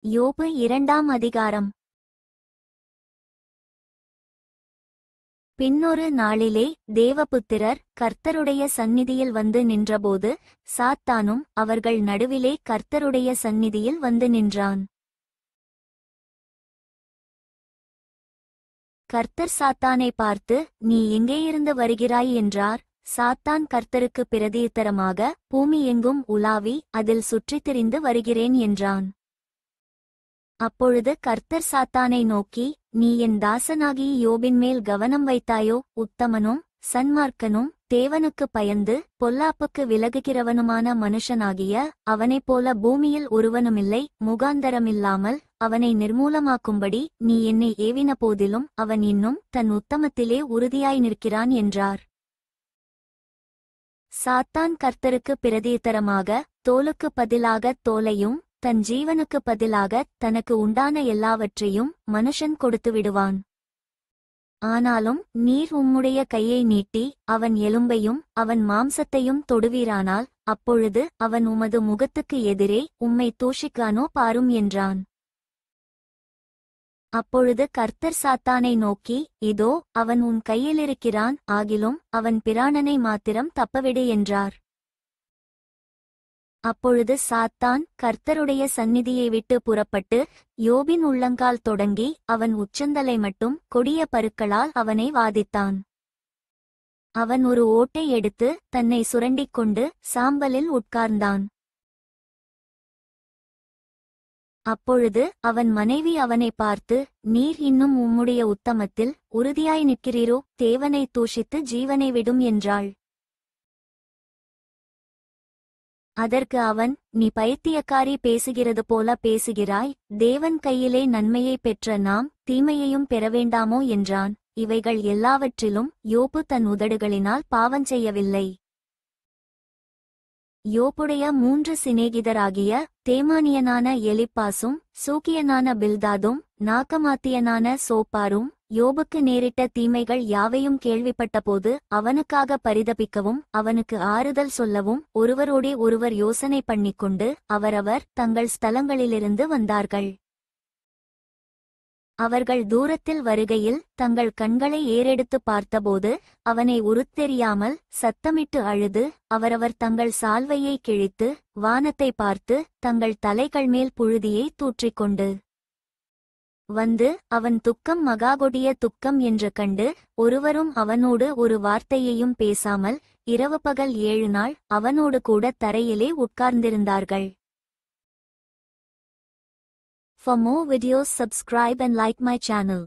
யோபு 2ஆம் அதிகாரம். பின்னொரு நாளிலே தேவபுத்திரர் கர்த்தருடைய சந்நிதியில் வந்து நின்றபோது சாத்தானும் அவர்கள் நடுவிலே கர்த்தருடைய சந்நிதியில் வந்து நின்றான். கர்த்தர் சாத்தானை பார்த்து, நீ எங்கேயிருந்து வருகிறாய் என்றார். சாத்தான் கர்த்தருக்கு பிரதியுத்தரமாக, பூமி எங்கும் உலாவி அதில் சுற்றித் திரிந்து வருகிறேன் என்றான். அப்பொழுது கர்த்தர் சாத்தானை நோக்கி, நீ என் தாசனாகிய யோபின்மேல் கவனம் வைத்தாயோ? உத்தமனும் சன்மார்க்கனும் தேவனுக்குப் பயந்து பொல்லாப்புக்கு விலகுகிறவனுமான மனுஷனாகிய அவனைப்போல பூமியில் ஒருவனுமில்லை. முகாந்தரமில்லாமல் அவனை நிர்மூலமாக்கும்படி நீ என்னை ஏவின போதிலும் அவன் இன்னும் தன் உத்தமத்திலே உறுதியாய் நிற்கிறான் என்றார். சாத்தான் கர்த்தருக்கு பிரதியுத்தரமாக, தோலுக்குப் பதிலாகத் தோலையும் தன் ஜீவனுக்குப் பதிலாகத் தனக்கு உண்டான எல்லாவற்றையும் மனுஷன் கொடுத்து விடுவான். ஆனாலும் நீர் உம்முடைய கையை நீட்டி அவன் எலும்பையும் அவன் மாம்சத்தையும் தொடுவீரானால் அப்பொழுது அவன் உமது முகத்துக்கு எதிரே உம்மை தூஷிக்கானோ பாரும் என்றான். அப்பொழுது கர்த்தர் சாத்தானை நோக்கி, இதோ அவன் உன் கையிலிருக்கிறான், ஆகிலும் அவன் பிராணனை மாத்திரம் தப்பவிடு என்றார். அப்பொழுது சாத்தான் கர்த்தருடைய சந்நிதியை விட்டு புறப்பட்டு யோபின் உள்ளங்கால் தொடங்கி அவன் உச்சந்தலை மட்டும் கொடிய பருக்களால் அவனை வாதித்தான். அவன் ஒரு ஓட்டை எடுத்து தன்னை சுரண்டிக் கொண்டு சாம்பலில் உட்கார்ந்தான். அப்பொழுது அவன் மனைவி அவனை பார்த்து, நீர் இன்னும் உம்முடைய உத்தமத்தில் உறுதியாய் நிற்கிறீரோ? தேவனை தூஷித்து ஜீவனை விடும் என்றாள். அதற்கு அவன், நீ பைத்தியக்காரி, பேசுகிறது போல பேசுகிறாய். தேவன் கையிலே நன்மையை பெற்ற நாம் தீமையையும் பெறவேண்டாமோ என்றான். இவைகள் எல்லாவற்றிலும் யோபு தன் உதடுகளினால் பாவஞ்செய்யவில்லை. யோபுடைய 3 சிநேகிதராகிய தேமானியனான எலிப்பாசும் சூக்கியனான பில்தாதும் நாகமாத்தியனான சோப்பாரும் யோபுக்கு நேரிட்ட தீமைகள் யாவையும் கேள்விப்பட்டபோது அவனுக்காக பரிதபிக்கவும் அவனுக்கு ஆறுதல் சொல்லவும் ஒருவரோடே ஒருவர் யோசனை பண்ணிக்கொண்டு அவரவர் தங்கள் ஸ்தலங்களிலிருந்து வந்தார்கள். அவர்கள் தூரத்தில் வருகையில் தங்கள் கண்களை ஏறெடுத்து பார்த்தபோது அவனை உருத்தெரியாமல் சத்தமிட்டு அழுது அவரவர் தங்கள் சால்வையை கிழித்து வானத்தை பார்த்து தங்கள் தலைகள் மேல் புழுதியை தூற்றிக்கொண்டு வந்து அவன் துக்கம் மகாகொடிய துக்கம் என்று கண்டு ஒருவரும் அவனோடு ஒரு வார்த்தையையும் பேசாமல் இரவு பகல் 7 நாள் அவனோடு கூட தரையிலே உட்கார்ந்திருந்தார்கள். For more videos, subscribe and like my channel.